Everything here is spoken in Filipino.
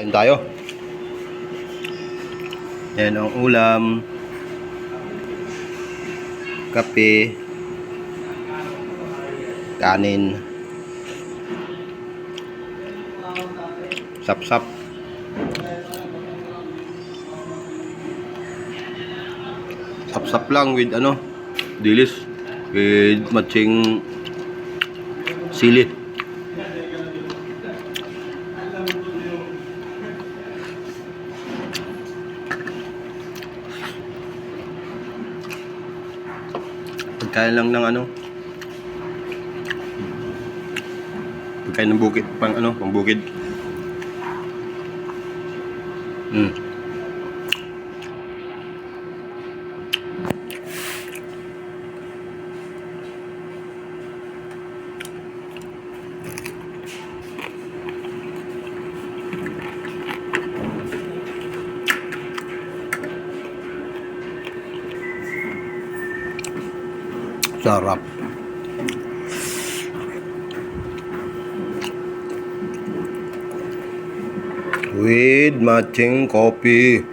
Kain tayo. Yan ang ulam. Kape. Kanin. Sap-sap. Sap-sap lang with dilis. With matching sili. Pagkain lang ng pagkain ng bukid, pang bukid. Sarap. With matching coffee.